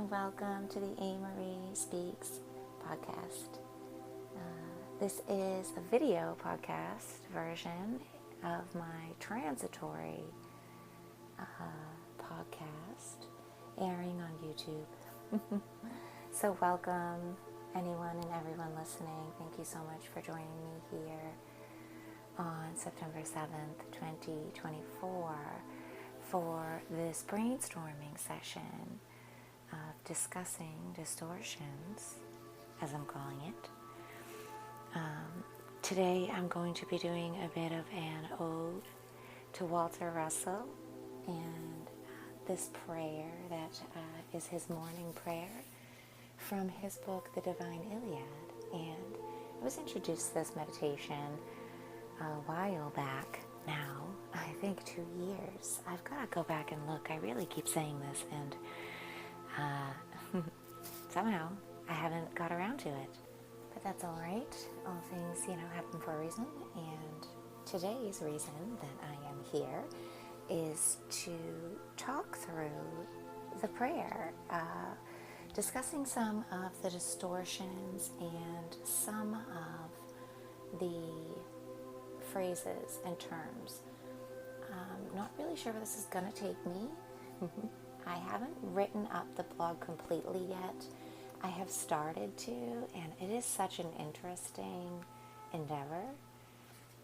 and welcome to the aMarieSpeaks podcast. This is a video podcast version of my transitory podcast airing on YouTube. So welcome anyone and everyone listening. Thank you so much for joining me here on September 7th, 2024 for this brainstorming session of discussing distortions, as I'm calling it. Today I'm going to be doing a bit of an ode to Walter Russell and this prayer that is his morning prayer from his book, The Divine Iliad. And I was introduced to this meditation a while back now, I think 2 years. I've got to go back and look. I really keep saying this, and somehow I haven't got around to it. But that's all right. All things, happen for a reason. And today's reason that I am here is to talk through the prayer, discussing some of the distortions and some of the phrases and terms. Not really sure where this is going to take me. I haven't written up the blog completely yet. I have started to, and it is such an interesting endeavor.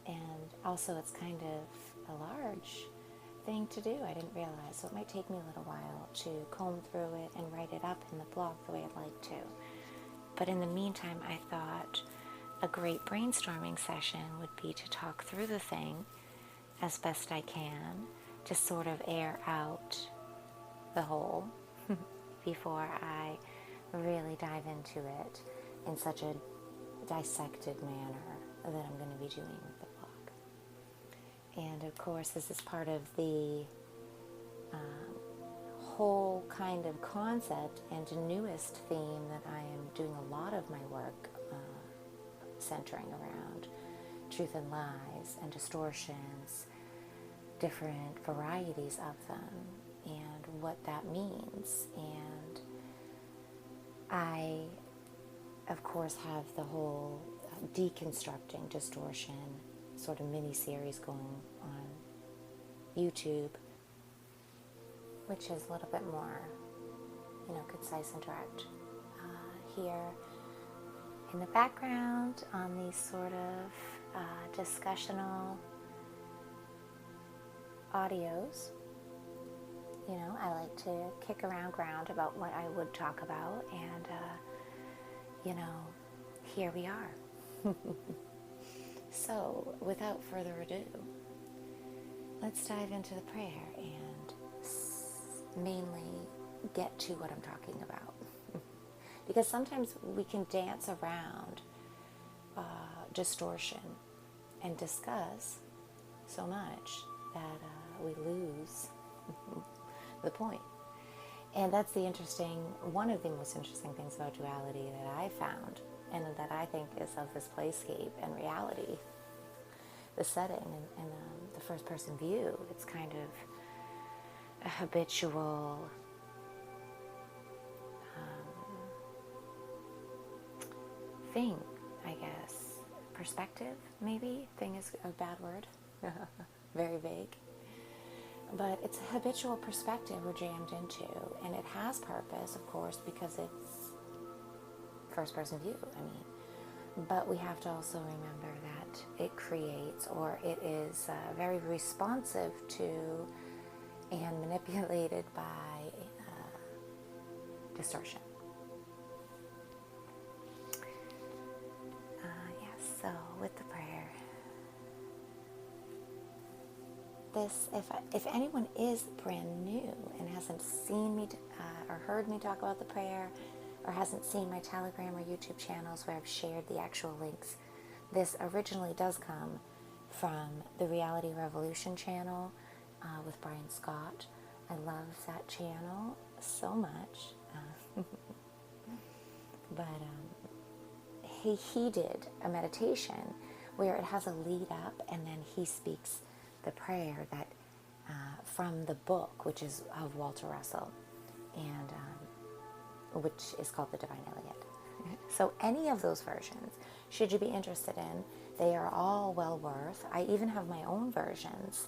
And also it's kind of a large thing to do. I didn't realize, so it might take me a little while to comb through it and write it up in the blog the way I'd like to. But in the meantime, I thought a great brainstorming session would be to talk through the thing as best I can, to sort of air out the whole before I really dive into it in such a dissected manner that I'm going to be doing with the blog. And of course, this is part of the whole kind of concept and newest theme that I am doing a lot of my work centering around truth and lies and distortions, different varieties of them, and what that means. And I, of course, have the whole Deconstructing Distortion sort of mini-series going on YouTube, which is a little bit more, concise and direct. Here in the background on these sort of discussional audios, I like to kick around ground about what I would talk about, and here we are. So without further ado, let's dive into the prayer and mainly get to what I'm talking about. Because sometimes we can dance around distortion and discuss so much that we lose the point. And that's one of the most interesting things about duality that I found, and that I think is of this playscape and reality, the setting and the first person view. It's kind of a habitual thing, I guess. Perspective, maybe? Thing is a bad word. Very vague. But it's a habitual perspective we're jammed into, and it has purpose, of course, because it's first person view, but we have to also remember that it creates, or it is very responsive to and manipulated by distortion. So with the prayer, if anyone is brand new and hasn't seen me or heard me talk about the prayer, or hasn't seen my Telegram or YouTube channels where I've shared the actual links, this originally does come from the Reality Revolution channel with Brian Scott. I love that channel so much. But he did a meditation where it has a lead up, and then he speaks the prayer that from the book, which is of Walter Russell. And which is called the Divine Iliad. So any of those versions, should you be interested in, they are all well worth. I even have my own versions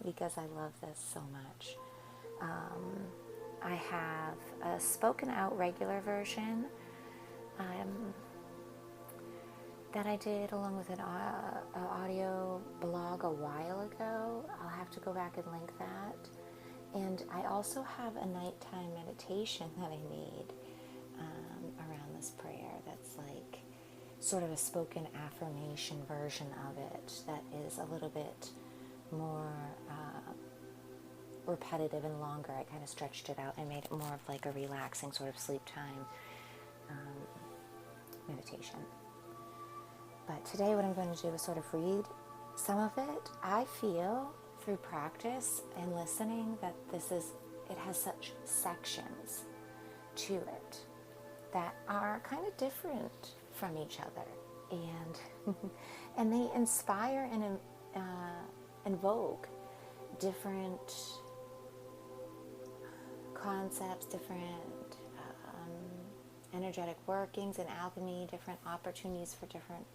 because I love this so much. I have a spoken out regular version that I did along with an audio blog a while ago. I'll have to go back and link that. And I also have a nighttime meditation that I made around this prayer that's like sort of a spoken affirmation version of it that is a little bit more repetitive and longer. I kind of stretched it out and made it more of like a relaxing sort of sleep time meditation. But today what I'm going to do is sort of read some of it. I feel through practice and listening that it has such sections to it that are kind of different from each other, and and they inspire and invoke different concepts, different energetic workings in alchemy, different opportunities for different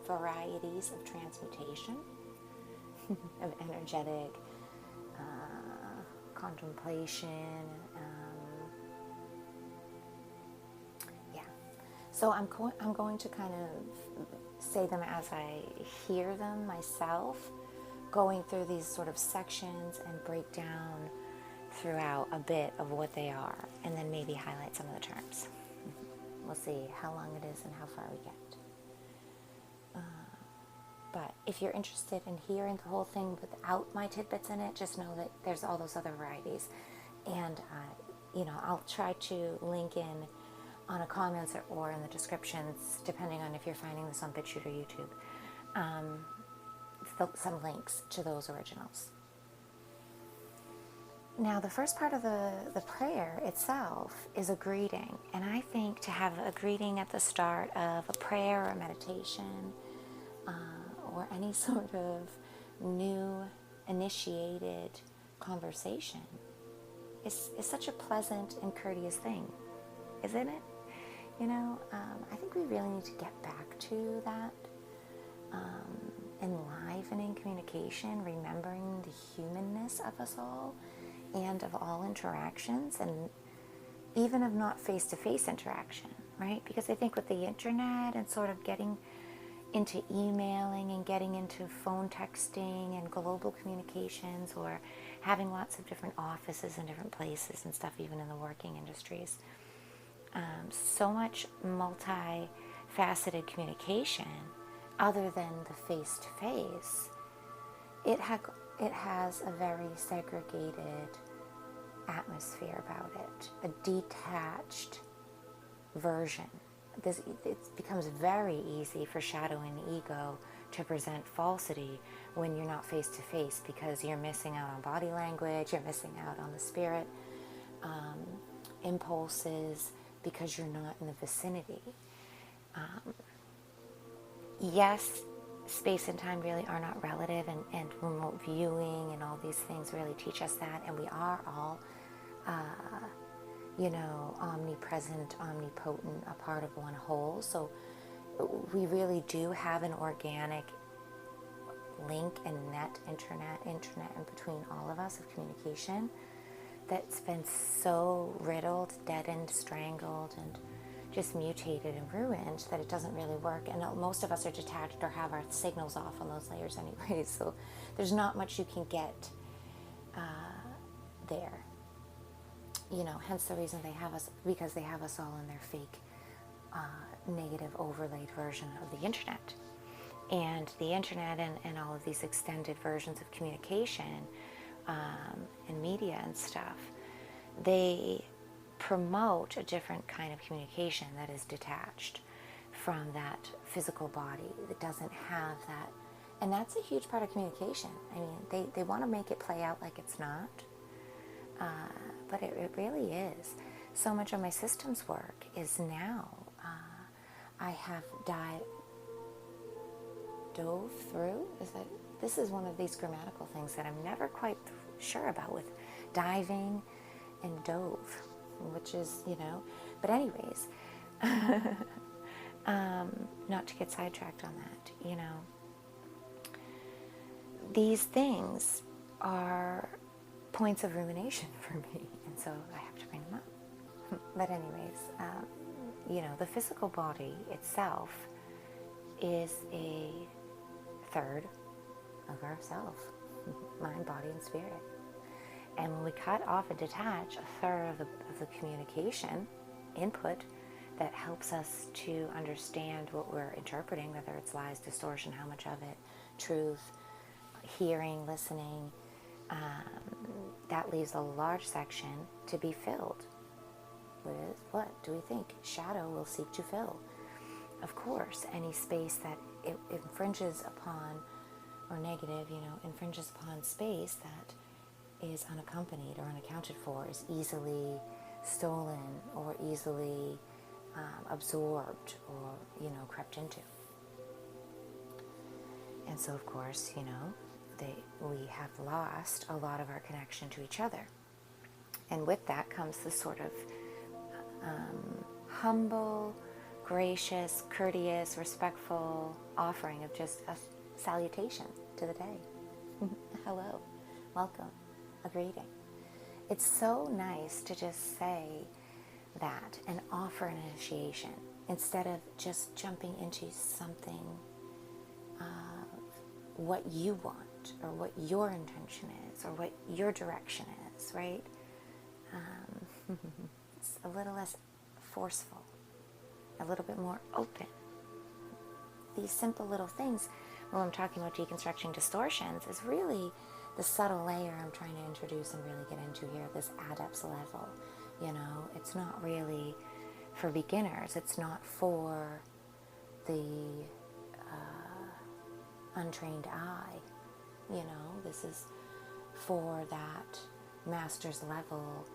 varieties of transmutation, of energetic contemplation. So I'm going to kind of say them as I hear them myself, going through these sort of sections and break down throughout a bit of what they are, and then maybe highlight some of the terms. We'll see how long it is and how far we get. But if you're interested in hearing the whole thing without my tidbits in it, just know that there's all those other varieties. And, I'll try to link in on a comments or in the descriptions, depending on if you're finding this on BitChute or YouTube, some links to those originals. Now, the first part of the prayer itself is a greeting. And I think to have a greeting at the start of a prayer or a meditation, or any sort of new initiated conversation is such a pleasant and courteous thing, isn't it? I think we really need to get back to that, enlivening communication, remembering the humanness of us all and of all interactions, and even of not face-to-face interaction, right? Because I think with the internet and sort of getting into emailing and getting into phone texting and global communications, or having lots of different offices in different places and stuff, even in the working industries, so much multi-faceted communication other than the face-to-face, it has a very segregated atmosphere about it, a detached version. It becomes very easy for shadow and ego to present falsity when you're not face-to-face, because you're missing out on body language, you're missing out on the spirit impulses, because you're not in the vicinity. Yes, space and time really are not relative, and remote viewing and all these things really teach us that, and we are all omnipresent, omnipotent, a part of one whole. So we really do have an organic link and internet in between all of us of communication that's been so riddled, deadened, strangled, and just mutated and ruined that it doesn't really work. And most of us are detached or have our signals off on those layers anyway, so there's not much you can get there. Hence the reason they have us, because they have us all in their fake negative overlaid version of the internet. And the internet and all of these extended versions of communication and media and stuff, they promote a different kind of communication that is detached from that physical body, that doesn't have that. And that's a huge part of communication. I mean, they want to make it play out like it's not, but it really is. So much of my systems work is now, I have dove through, this is one of these grammatical things that I'm never quite sure about with diving and dove. which is, but anyways, not to get sidetracked on that, these things are points of rumination for me, and so I have to bring them up. But anyways, the physical body itself is a third of ourself, mind, body, and spirit. And when we cut off and detach a third of the communication input that helps us to understand what we're interpreting, whether it's lies, distortion, how much of it, truth, hearing, listening, that leaves a large section to be filled with, what do we think? Shadow will seek to fill. Of course, any space that it infringes upon, or negative, infringes upon space that is unaccompanied or unaccounted for, is easily stolen or easily absorbed or, crept into. And so, of course, we have lost a lot of our connection to each other. And with that comes this sort of humble, gracious, courteous, respectful offering of just a salutation to the day. Hello, welcome, a greeting. It's so nice to just say that and offer an initiation instead of just jumping into something of what you want or what your intention is or what your direction is, right? It's a little less forceful, a little bit more open. These simple little things, when I'm talking about deconstructing distortions, is really the subtle layer I'm trying to introduce and really get into here, this adept's level. It's not really for beginners. It's not for the untrained eye. This is for that master's level.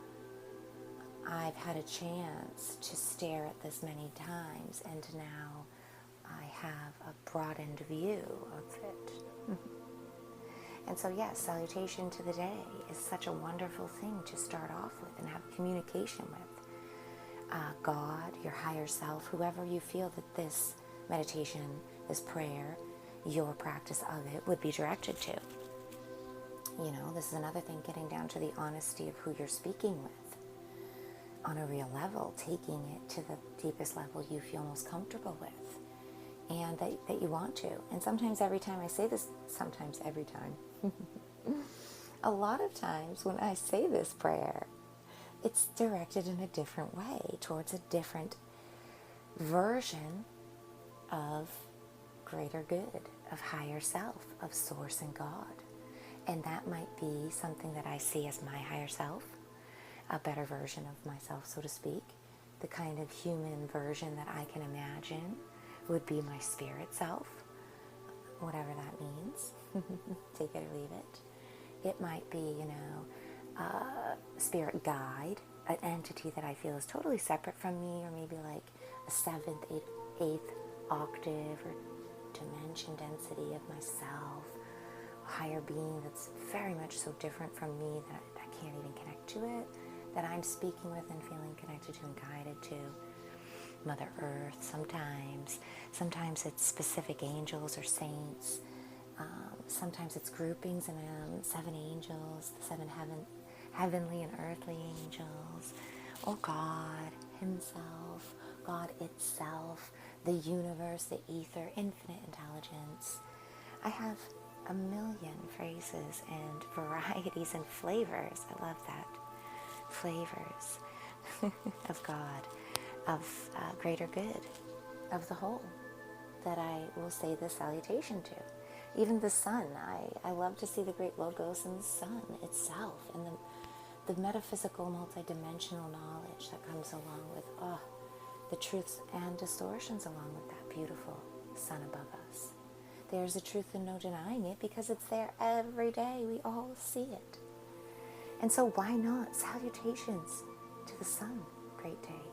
I've had a chance to stare at this many times, and now I have a broadened view of it. And so, yes, salutation to the day is such a wonderful thing to start off with and have communication with. God, your higher self, whoever you feel that this meditation, this prayer, your practice of it would be directed to. This is another thing, getting down to the honesty of who you're speaking with on a real level, taking it to the deepest level you feel most comfortable with and that you want to. And sometimes every time I say this, sometimes every time, a lot of times when I say this prayer, it's directed in a different way towards a different version of greater good, of higher self, of source and God. And that might be something that I see as my higher self, a better version of myself, so to speak. The kind of human version that I can imagine would be my spirit self, whatever that means. Take it or leave it. It might be, a spirit guide, an entity that I feel is totally separate from me, or maybe like a 7th, 8th octave or dimension density of myself, a higher being that's very much so different from me that I can't even connect to it, that I'm speaking with and feeling connected to and guided to. Mother Earth sometimes it's specific angels or saints, sometimes it's groupings and 7 angels, the 7 heavenly and earthly angels, or God himself, God itself, the universe, the ether, infinite intelligence. I have a million phrases and varieties and flavors. I love that. Flavors of God, of greater good, of the whole, that I will say the salutation to. Even the sun, I love to see the great logos in the sun itself, and the metaphysical multidimensional knowledge that comes along with the truths and distortions along with that beautiful sun above us. There's a truth and no denying it, because it's there every day. We all see it. And so why not salutations to the sun, great day,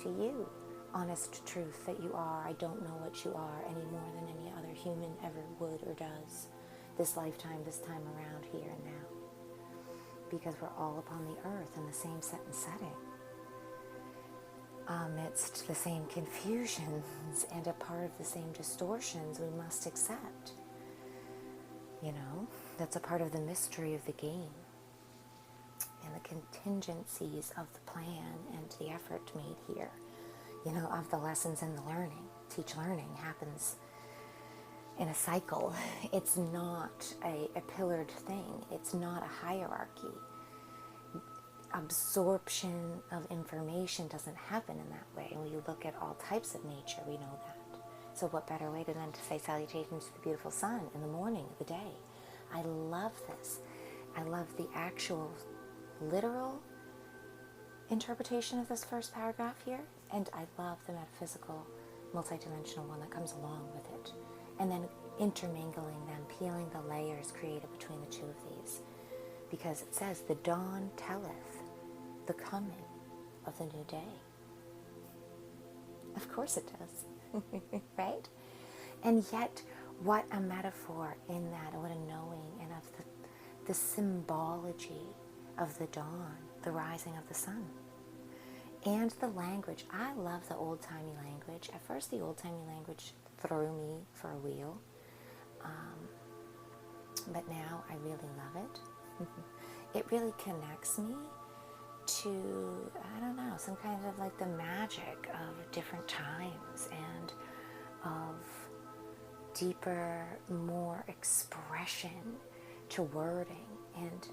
to you, honest truth that you are. I don't know what you are any more than any other human ever would or does this lifetime, this time around, here and now. Because we're all upon the earth in the same set and setting. amidst the same confusions and a part of the same distortions we must accept. You know, that's a part of the mystery of the game and the contingencies of the plan and the effort made here, you know, of the lessons and the learning. Teach learning happens in a cycle. It's not a pillared thing. It's not a hierarchy. Absorption of information doesn't happen in that way. And when you look at all types of nature, we know that. So what better way than to say salutations to the beautiful sun in the morning of the day. I love this. I love the actual literal interpretation of this first paragraph here, and I love the metaphysical, multidimensional one that comes along with it. And then intermingling them, peeling the layers created between the two of these. Because it says, the dawn telleth the coming of the new day. Of course it does, right? And yet, what a metaphor in that, what a knowing, and of the symbology of the dawn, the rising of the sun. And the language. I love the old-timey language. At first, the old-timey language threw me for a wheel. But now I really love it. It really connects me to, I don't know, some kind of like the magic of different times and of deeper, more expression to wording and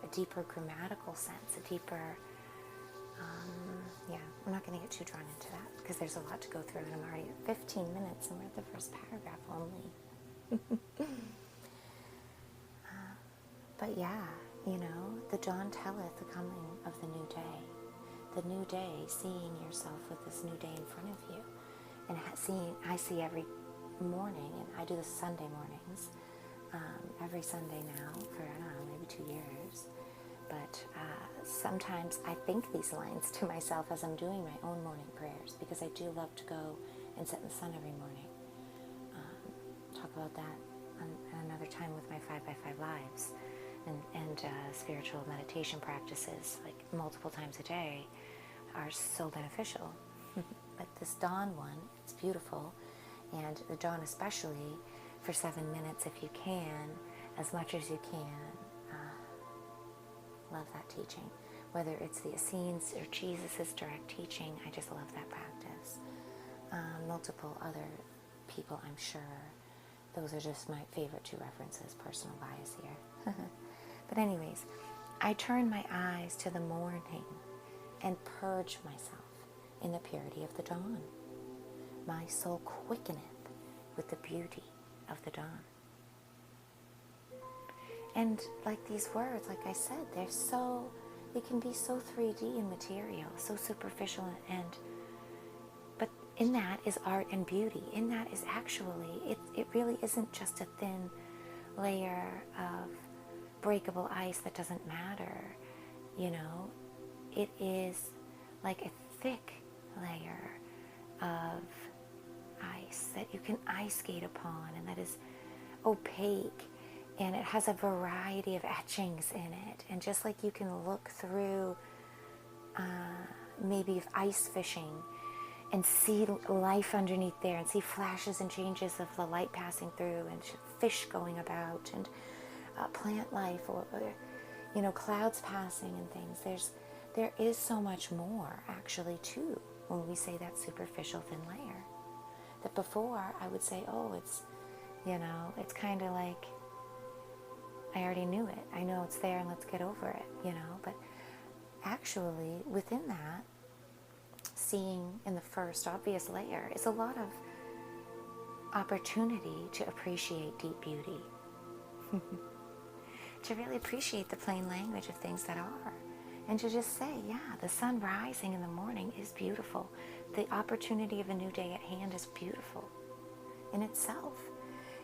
a deeper grammatical sense, a deeper, I'm not going to get too drawn into that because there's a lot to go through and I'm already at 15 minutes and we're at the first paragraph only. But yeah, you know, the dawn telleth the coming of the new day. The new day, seeing yourself with this new day in front of you. And I see every morning, and I do this Sunday mornings, every Sunday now for, I don't know, maybe 2 years. But sometimes I think these lines to myself as I'm doing my own morning prayers, because I do love to go and sit in the sun every morning. Talk about that on another time with my 5x5 lives. And spiritual meditation practices, like multiple times a day, are so beneficial. But this dawn one, it's beautiful, and the dawn especially, for 7 minutes if you can, as much as you can. Love that teaching. Whether it's the Essenes or Jesus' direct teaching, I just love that practice. Multiple other people, I'm sure. Those are just my favorite two references, personal bias here. But anyways, I turn my eyes to the morning and purge myself in the purity of the dawn. My soul quickeneth with the beauty of the dawn. And like these words, like I said, they can be so 3D in material, so superficial, but in that is art and beauty. In that is actually, it really isn't just a thin layer of breakable ice that doesn't matter, you know. It is like a thick layer of ice that you can ice skate upon, and that is opaque, and it has a variety of etchings in it. And just like you can look through maybe ice fishing and see life underneath there, and see flashes and changes of the light passing through, and fish going about, and plant life, or you know, clouds passing and things. There is so much more actually too when we say that superficial thin layer. That before I would say, oh, it's, you know, it's kind of like I already knew it. I know it's there and let's get over it, you know. But actually within that, seeing in the first obvious layer is a lot of opportunity to appreciate deep beauty. To really appreciate the plain language of things that are. And to just say, yeah, the sun rising in the morning is beautiful. The opportunity of a new day at hand is beautiful in itself.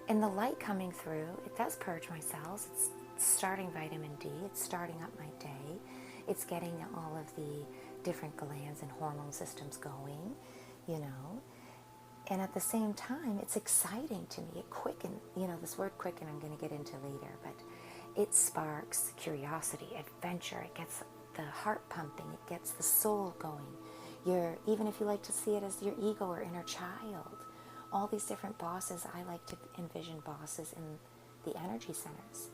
And the light coming through, it does purge my cells. It's starting vitamin D. It's starting up my day. It's getting all of the different glands and hormone systems going, you know. And at the same time, it's exciting to me. It quickens, you know, this word quicken I'm going to get into later, but it sparks curiosity, adventure. It gets the heart pumping. It gets the soul going. even if you like to see it as your ego or inner child, all these different bosses. I like to envision bosses in the energy centers,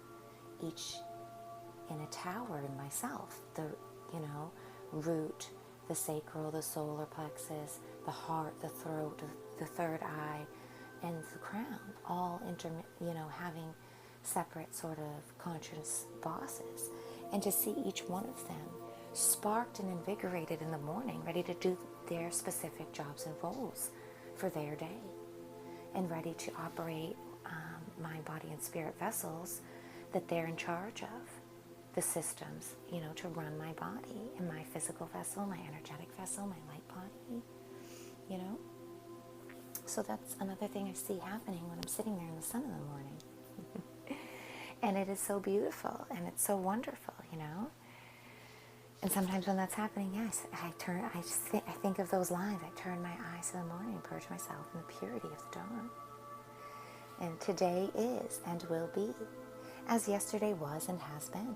each in a tower in myself. The, root, the sacral, the solar plexus, the heart, the throat, the third eye, and the crown, all having separate sort of conscious bosses. And to see each one of them sparked and invigorated in the morning, ready to do their specific jobs and roles for their day, and ready to operate mind, body, and spirit vessels that they're in charge of, the systems, to run my body and my physical vessel, my energetic vessel, my light body, So that's another thing I see happening when I'm sitting there in the sun in the morning. And it is so beautiful, and it's so wonderful, And sometimes when that's happening, yes, I think of those lines. I turn my eyes to the morning and purge myself in the purity of the dawn. And today is and will be as yesterday was and has been.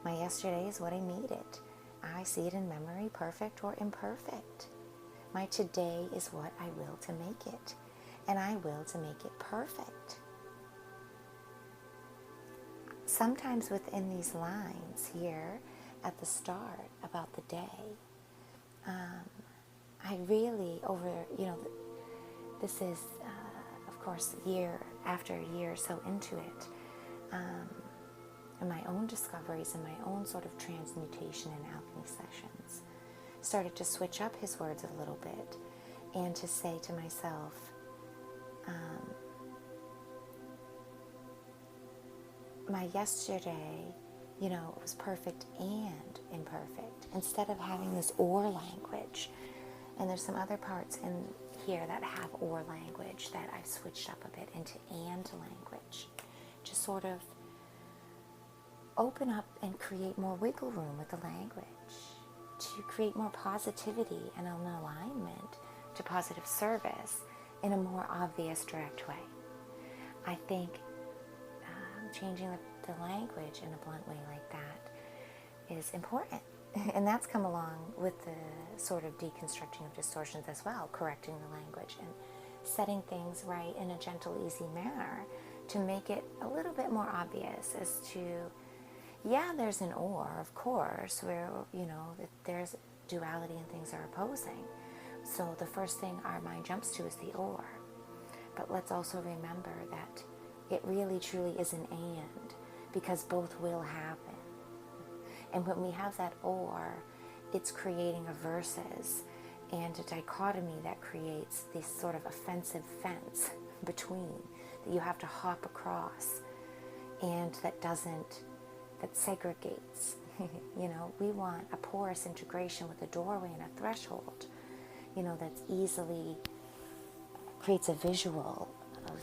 My yesterday is what I made it. I see it in memory, perfect or imperfect. My today is what I will to make it, and I will to make it perfect. Sometimes within these lines here at the start about the day, I really this is, of course, year after year so into it, and my own discoveries and my own sort of transmutation and alchemy sessions, started to switch up his words a little bit and to say to myself, my yesterday, was perfect and imperfect, instead of having this or language. And there's some other parts in here that have or language that I've switched up a bit into and language, to sort of open up and create more wiggle room with the language, to create more positivity and an alignment to positive service in a more obvious, direct way. I think changing the language in a blunt way like that is important. And that's come along with the sort of deconstructing of distortions as well, correcting the language and setting things right in a gentle, easy manner to make it a little bit more obvious as to, there's an or, of course, where, that there's duality and things are opposing. So the first thing our mind jumps to is the or. But let's also remember that it really truly is an and, because both will happen. And when we have that or, it's creating a versus and a dichotomy that creates this sort of offensive fence between, that you have to hop across, and that segregates. We want a porous integration with a doorway and a threshold, that's easily creates a visual of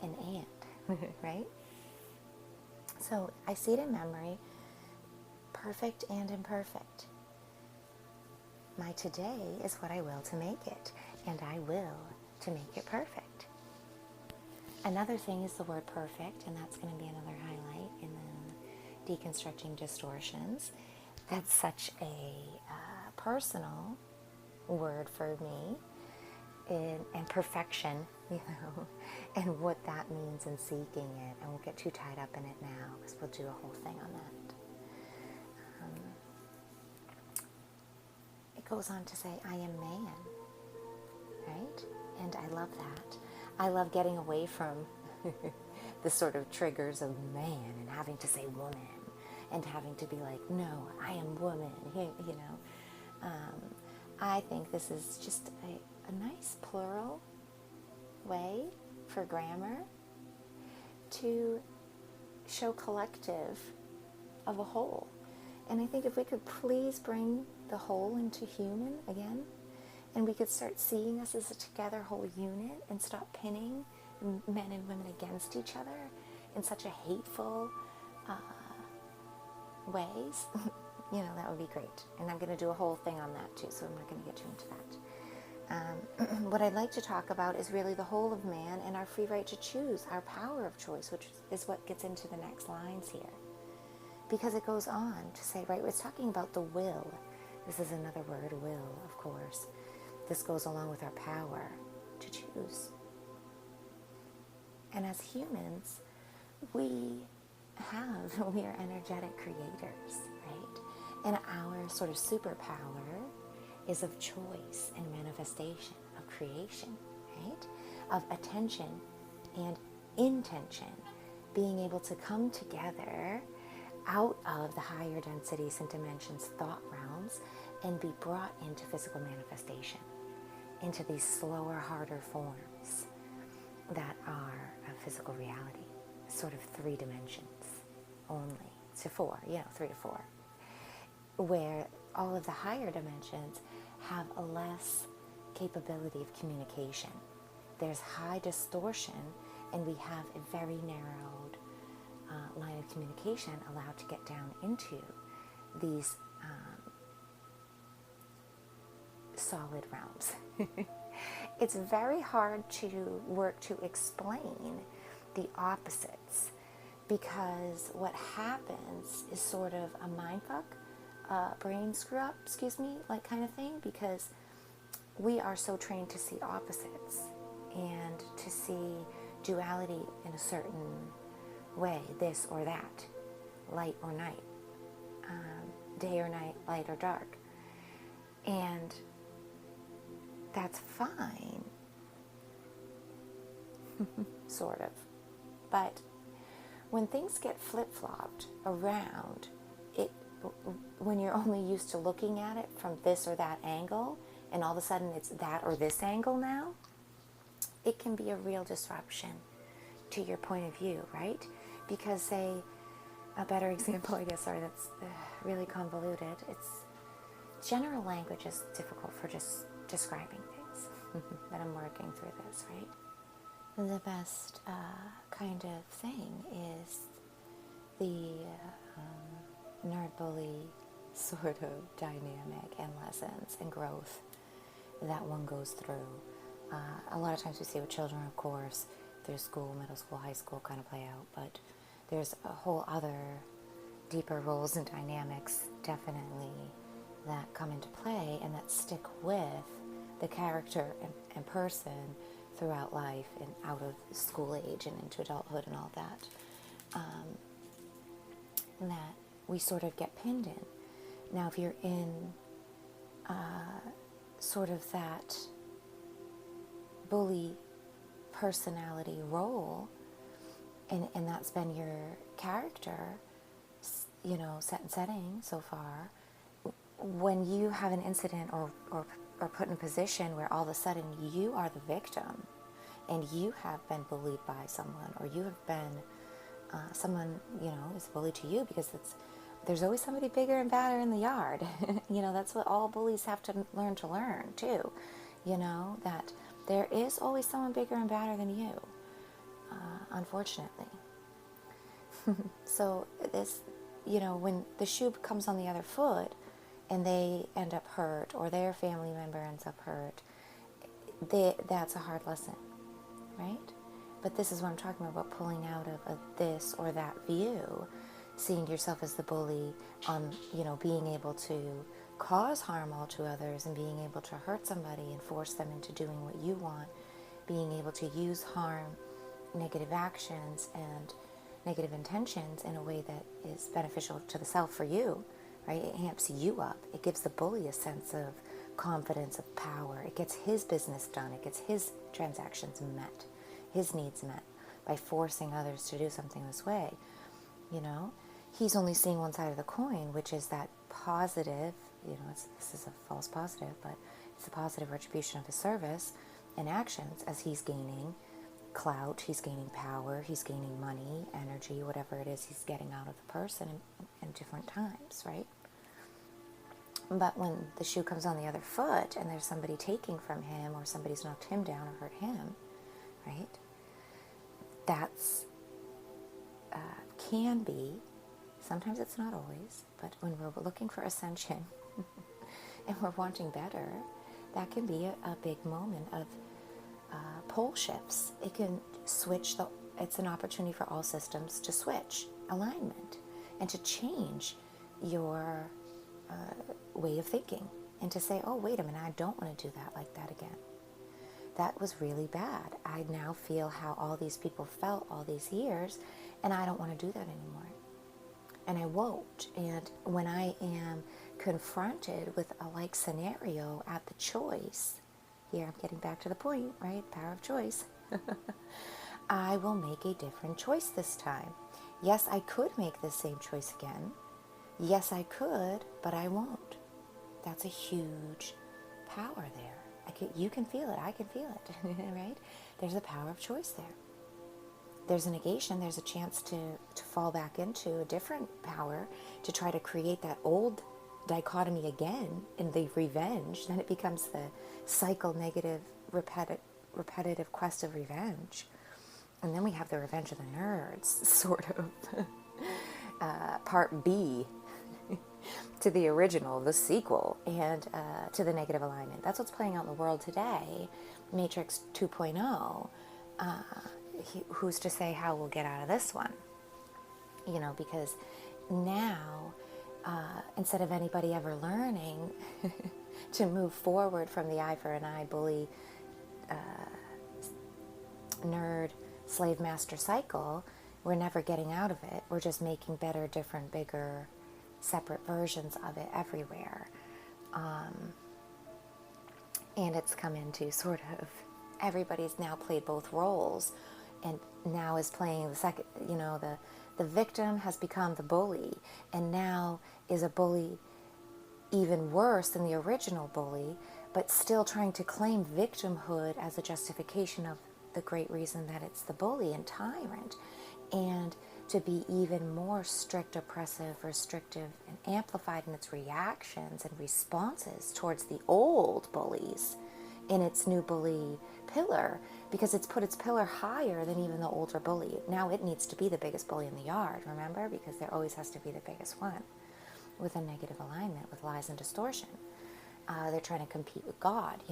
an and, right? So I see it in memory, perfect and imperfect. My today is what I will to make it, and I will to make it perfect. Another thing is the word perfect, and that's going to be another highlight in the Deconstructing Distortions. That's such a personal word for me, and perfection, and what that means in seeking it. And we'll get too tied up in it now, because we'll do a whole thing on that. It goes on to say, I am man, right? And I love that. I love getting away from the sort of triggers of man and having to say woman and having to be like, no, I am woman, I think this is just a nice plural way for grammar to show collective of a whole. And I think if we could please bring the whole into human again, and we could start seeing us as a together whole unit and stop pinning men and women against each other in such a hateful ways, that would be great. And I'm going to do a whole thing on that too, so I'm not going to get too into that. What I'd like to talk about is really the whole of man and our free right to choose, our power of choice, which is what gets into the next lines here. Because it goes on to say, right, it's talking about the will, This is another word, will, of course. This goes along with our power to choose. And as humans, we are energetic creators, right? And our sort of superpower is of choice and manifestation, of creation, right? Of attention and intention, being able to come together out of the higher densities and dimensions, thought realms, and be brought into physical manifestation, into these slower, harder forms that are a physical reality, sort of 3 dimensions only, to 4, 3 to 4, where all of the higher dimensions have a less capability of communication. There's high distortion, and we have a very narrowed line of communication allowed to get down into these solid realms. It's very hard to work to explain the opposites, because what happens is sort of a mindfuck, brain screw up, like kind of thing, because we are so trained to see opposites and to see duality in a certain way, this or that, light or night, day or night, light or dark. And that's fine, sort of. But when things get flip-flopped around, when you're only used to looking at it from this or that angle, and all of a sudden it's that or this angle now, it can be a real disruption to your point of view, right? Because, say, a better example, I guess, sorry, that's really convoluted. General language is difficult for just describing things, that I'm working through this, right? The best kind of thing is the nerd bully sort of dynamic and lessons and growth that one goes through. A lot of times we see with children, of course, through school, middle school, high school kind of play out, but there's a whole other deeper roles and dynamics definitely that come into play and that stick with the character and person throughout life and out of school age and into adulthood and all that, that we sort of get pinned in. Now, if you're in sort of that bully personality role, and that's been your character, set and setting so far, when you have an incident or put in a position where all of a sudden you are the victim and you have been bullied by someone, or you have been someone, is bullied to you, because there's always somebody bigger and badder in the yard. That's what all bullies have to learn too. That there is always someone bigger and badder than you, unfortunately. So this, when the shoe comes on the other foot and they end up hurt, or their family member ends up hurt, that's a hard lesson, right? But this is what I'm talking about, pulling out of this or that view, seeing yourself as the bully, being able to cause harm all to others and being able to hurt somebody and force them into doing what you want, being able to use harm, negative actions, and negative intentions in a way that is beneficial to the self for you, right? It amps you up. It gives the bully a sense of confidence, of power. It gets his business done. It gets his transactions met, his needs met, by forcing others to do something this way. He's only seeing one side of the coin, which is that positive, this is a false positive, but it's a positive retribution of his service and actions, as he's gaining clout, he's gaining power, he's gaining money, energy, whatever it is he's getting out of the person in different times, right? But when the shoe comes on the other foot and there's somebody taking from him, or somebody's knocked him down or hurt him, right? That's can be, sometimes it's not always, but when we're looking for ascension and we're wanting better, that can be a big moment of pole shifts. It can switch it's an opportunity for all systems to switch alignment and to change your way of thinking, and to say, oh, wait a minute, I don't want to do that like that again. That was really bad. I now feel how all these people felt all these years, and I don't want to do that anymore. And I won't. And when I am confronted with a like scenario at the choice, here I'm getting back to the point, right? Power of choice. I will make a different choice this time. Yes, I could make the same choice again. Yes, I could, but I won't. That's a huge power there. You can feel it. I can feel it, right? There's a power of choice there. There's a negation. There's a chance to fall back into a different power to try to create that old dichotomy again in the revenge. Then it becomes the cycle, negative, repetitive quest of revenge. And then we have the revenge of the nerds, sort of. Part B to the original, the sequel, and to the negative alignment. That's what's playing out in the world today. Matrix 2.0. Who's to say how we'll get out of this one? Because now, instead of anybody ever learning to move forward from the eye for an eye, bully, nerd, slave master cycle, we're never getting out of it. We're just making better, different, bigger, separate versions of it everywhere. And it's come into sort of, everybody's now played both roles, and now is playing the second, the victim has become the bully, and now is a bully even worse than the original bully, but still trying to claim victimhood as a justification of the great reason that it's the bully and tyrant, and to be even more strict, oppressive, restrictive, and amplified in its reactions and responses towards the old bullies in its new bully pillar, because it's put its pillar higher than even the older bully. Now it needs to be the biggest bully in the yard, remember? Because there always has to be the biggest one with a negative alignment, with lies and distortion. They're trying to compete with God,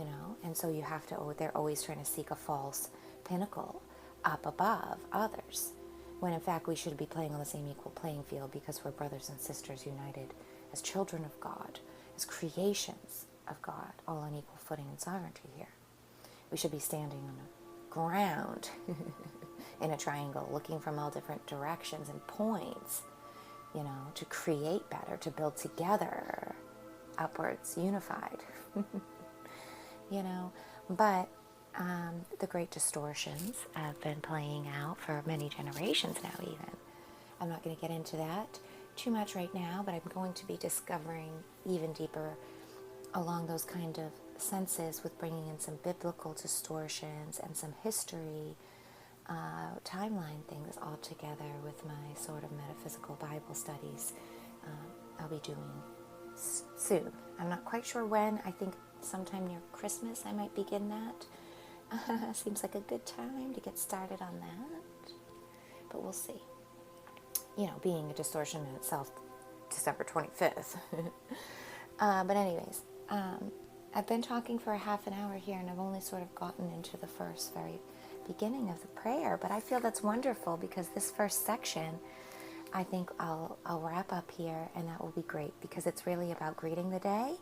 and so you have to, they're always trying to seek a false pinnacle up above others, when in fact we should be playing on the same equal playing field, because we're brothers and sisters united as children of God, as creations of God, all on equal footing and sovereignty here. We should be standing on a ground in a triangle, looking from all different directions and points, to create better, to build together, upwards, unified, But the great distortions have been playing out for many generations now even. I'm not going to get into that too much right now, but I'm going to be discovering even deeper along those kind of senses, with bringing in some biblical distortions and some history, timeline things all together with my sort of metaphysical Bible studies I'll be doing soon. I'm not quite sure when. I think sometime near Christmas I might begin that. Seems like a good time to get started on that, but we'll see. Being a distortion in itself, December 25th. But anyways, I've been talking for a half an hour here, and I've only sort of gotten into the first very beginning of the prayer, but I feel that's wonderful, because this first section, I think I'll wrap up here, and that will be great, because it's really about greeting the day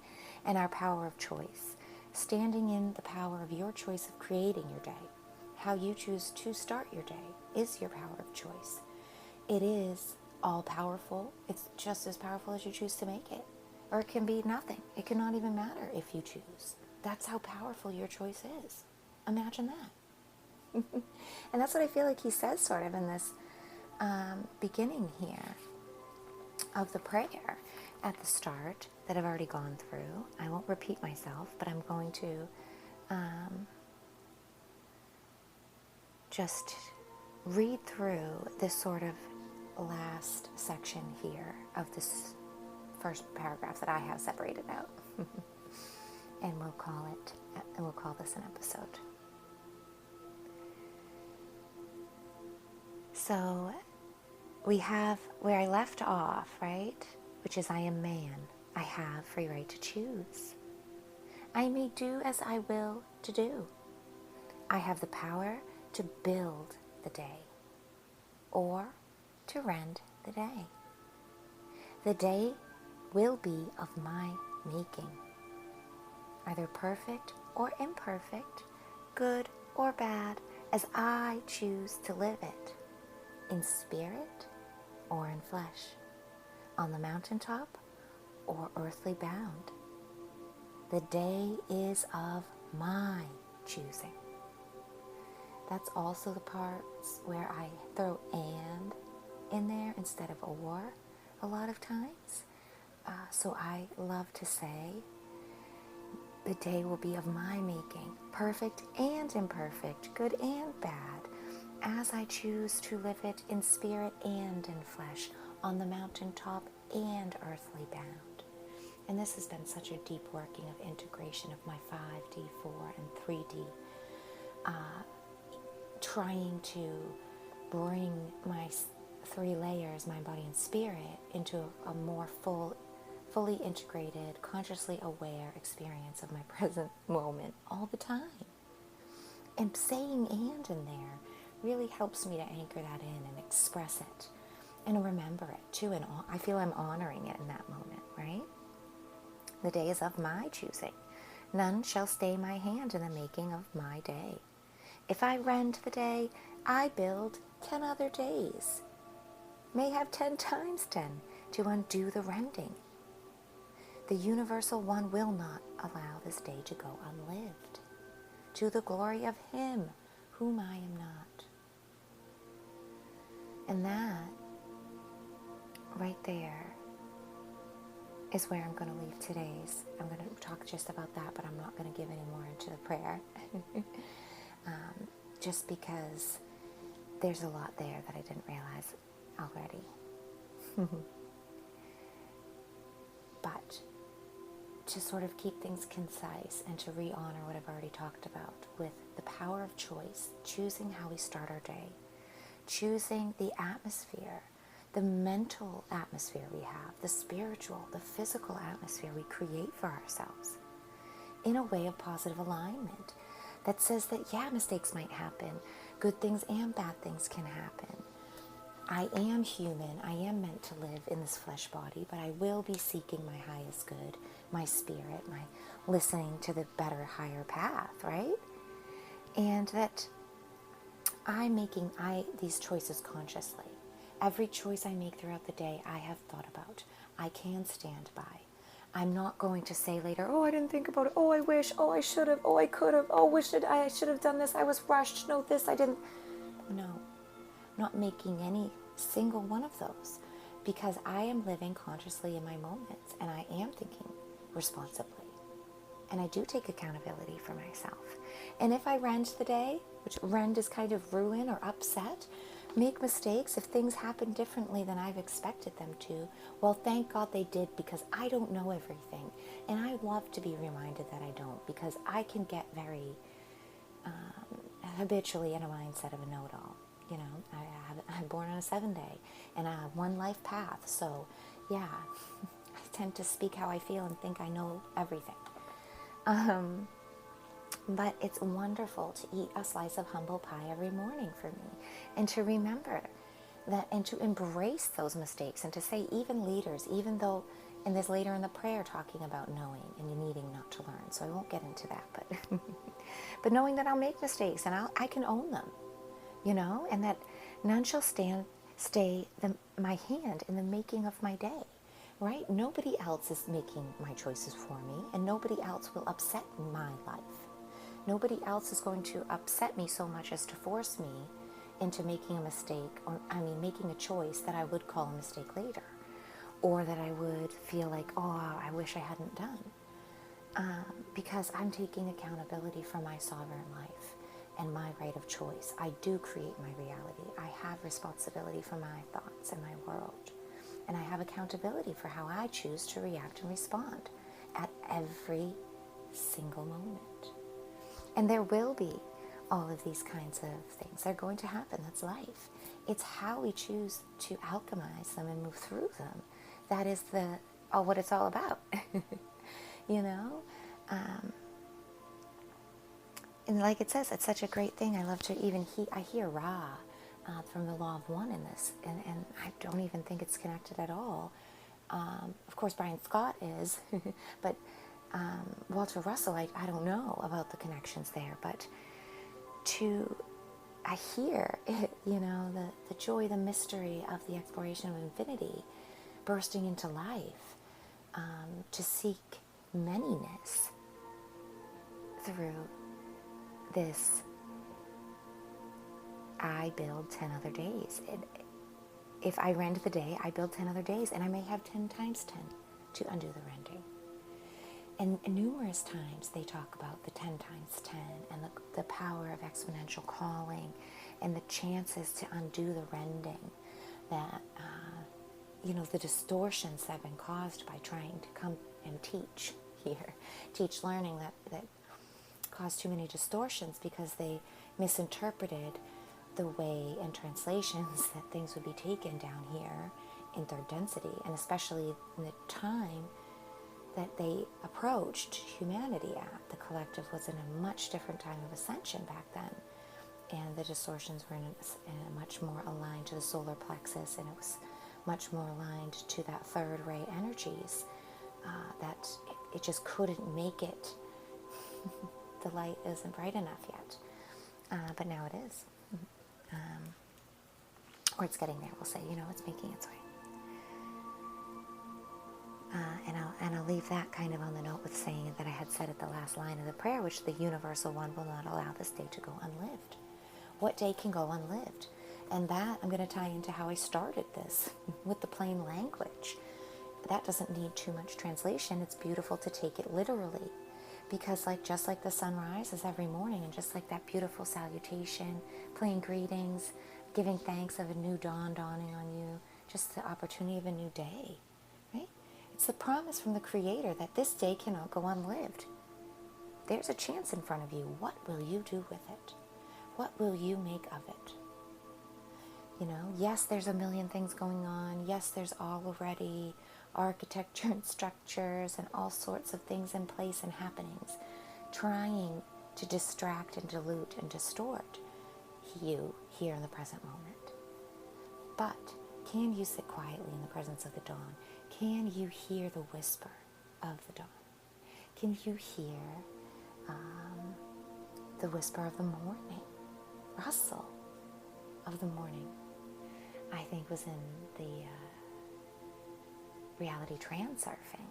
and our power of choice. Standing in the power of your choice of creating your day. How you choose to start your day is your power of choice. It is all powerful. It's just as powerful as you choose to make it. Or it can be nothing. It cannot even matter if you choose. That's how powerful your choice is. Imagine that. And that's what I feel like he says sort of in this beginning here of the prayer at the start that I've already gone through. I won't repeat myself, but I'm going to just read through this sort of last section here of this first paragraph that I have separated out. And we'll call this an episode. So we have where I left off, right? Which is, I am man. I have free right to choose. I may do as I will to do. I have the power to build the day or to rend the day. The day will be of my making, either perfect or imperfect, good or bad, as I choose to live it, in spirit or in flesh, on the mountaintop or earthly bound. The day is of my choosing. That's also the parts where I throw and in there instead of or a lot of times. So I love to say, the day will be of my making, perfect and imperfect, good and bad, as I choose to live it in spirit and in flesh, on the mountaintop and earthly bound. And this has been such a deep working of integration of my 5D, 4, and 3D, trying to bring my 3 layers, mind, body, and spirit, into a more fully integrated, consciously aware experience of my present moment all the time. And saying and in there really helps me to anchor that in and express it and remember it too. And I feel I'm honoring it in that moment, right? The day is of my choosing. None shall stay my hand in the making of my day. If I rend the day, I build 10 other days. May have 10 times 10 to undo the rending. The universal one will not allow this day to go unlived, to the glory of him whom I am not. And that right there is where I'm going to leave today's. I'm going to talk just about that, but I'm not going to give any more into the prayer. Just because there's a lot there that I didn't realize already. But to sort of keep things concise and to re-honor what I've already talked about with the power of choice, choosing how we start our day, choosing the atmosphere, the mental atmosphere we have, the spiritual, the physical atmosphere we create for ourselves in a way of positive alignment that says that, yeah, mistakes might happen, good things and bad things can happen. I am human, I am meant to live in this flesh body, but I will be seeking my highest good, my spirit, my listening to the better, higher path, right? And that I'm making these choices consciously. Every choice I make throughout the day, I have thought about. I can stand by. I'm not going to say later, oh, I didn't think about it. Oh, I wish. Oh, I should have. Oh, I could have. Oh, I should have done this. I was rushed. No, this, I didn't. No, not making any single one of those, because I am living consciously in my moments and I am thinking responsibly. And I do take accountability for myself. And if I rend the day, which rend is kind of ruin or upset, make mistakes, if things happen differently than I've expected them to, well, thank God they did, because I don't know everything. And I love to be reminded that I don't, because I can get very habitually in a mindset of a know-it-all. You know, I'm born on a 7-day and I have one life path. So, yeah, I tend to speak how I feel and think I know everything. But it's wonderful to eat a slice of humble pie every morning for me, and to remember that, and to embrace those mistakes, and to say, even leaders, even though, and there's later in the prayer talking about knowing and needing not to learn, so I won't get into that, but but knowing that I'll make mistakes and I can own them, you know, and that none shall stay my hand in the making of my day. Right? Nobody else is making my choices for me, and nobody else will upset my life. Nobody else is going to upset me so much as to force me into making a mistake, or making a choice that I would call a mistake later, or that I would feel like, oh, I wish I hadn't done. Because I'm taking accountability for my sovereign life and my right of choice. I do create my reality. I have responsibility for my thoughts and my world. And I have accountability for how I choose to react and respond at every single moment. And there will be all of these kinds of things. They're going to happen. That's life. It's how we choose to alchemize them and move through them. That is what it's all about. You know? And like it says, it's such a great thing. I love to even I hear Ra from the Law of One in this, and I don't even think it's connected at all, Of course, Brian Scott is, but Walter Russell, I don't know about the connections there, but I hear, the joy, the mystery of the exploration of infinity bursting into life, to seek manyness through this. I build 10 other days. If I rend the day, I build 10 other days, and I may have 10 times 10 to undo the rending. And numerous times they talk about the 10 times 10 and the power of exponential calling and the chances to undo the rending, that, the distortions that have been caused by trying to come and teach here, teach learning that caused too many distortions because they misinterpreted the way in translations that things would be taken down here in third density, and especially in the time that they approached humanity at. The collective was in a much different time of ascension back then, and the distortions were in a much more aligned to the solar plexus, and it was much more aligned to that third ray energies, that it just couldn't make it. The light isn't bright enough yet, but now it is. Or it's getting there, we'll say, it's making its way. And I'll leave that kind of on the note with saying that I had said at the last line of the prayer, which the universal one will not allow this day to go unlived. What day can go unlived? And that I'm going to tie into how I started this with the plain language. That doesn't need too much translation. It's beautiful to take it literally. Because just like the sun rises every morning, and just like that beautiful salutation, plain greetings, giving thanks of a new dawn dawning on you, just the opportunity of a new day, right? It's the promise from the Creator that this day cannot go unlived. There's a chance in front of you. What will you do with it? What will you make of it? Yes, there's a million things going on. Yes, there's already architecture and structures and all sorts of things in place and happenings trying to distract and dilute and distort you here in the present moment. But can you sit quietly in the presence of the dawn? Can you hear the whisper of the dawn? Can you hear the whisper of the morning, rustle of the morning? I think was in the reality transurfing.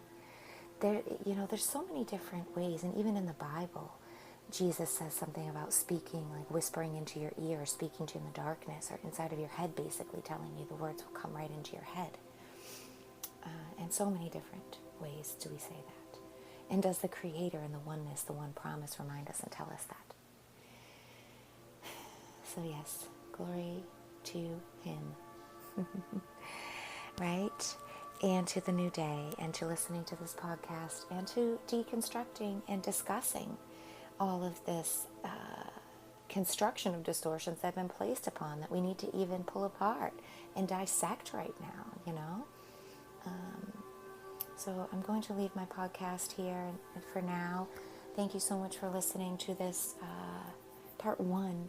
There's so many different ways, and even in the Bible, Jesus says something about speaking, like whispering into your ear, or speaking to you in the darkness, or inside of your head, basically telling you the words will come right into your head. And so many different ways do we say that. And does the Creator and the oneness, the one promise, remind us and tell us that? So yes, glory to Him. Right? And to the new day, and to listening to this podcast, and to deconstructing and discussing all of this construction of distortions that have been placed upon, that we need to even pull apart and dissect right now, So I'm going to leave my podcast here and for now. Thank you so much for listening to this part 1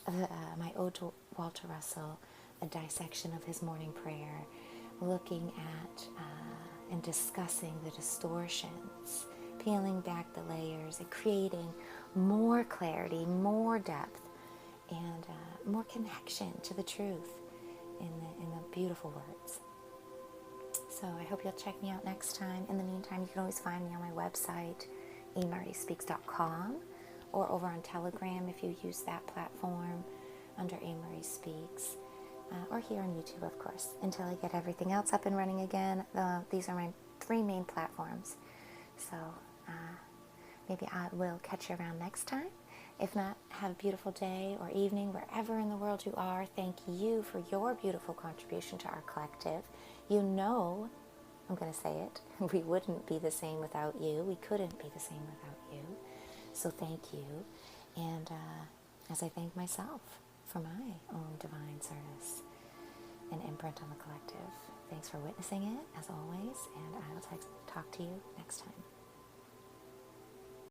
of my Ode to Walter Russell, a dissection of his morning prayer, looking at and discussing the distortions, peeling back the layers and creating more clarity, more depth, and more connection to the truth in the beautiful words. So I hope you'll check me out next time. In the meantime, you can always find me on my website, aMarieSpeaks.com, or over on Telegram if you use that platform under aMarieSpeaks. Or here on YouTube, of course, until I get everything else up and running again. These are my 3 main platforms. So maybe I will catch you around next time. If not, have a beautiful day or evening wherever in the world you are. Thank you for your beautiful contribution to our collective. I'm going to say it, we wouldn't be the same without you. We couldn't be the same without you. So thank you. And as I thank myself for my own divine service and imprint on the collective. Thanks for witnessing it, as always, and I will talk to you next time.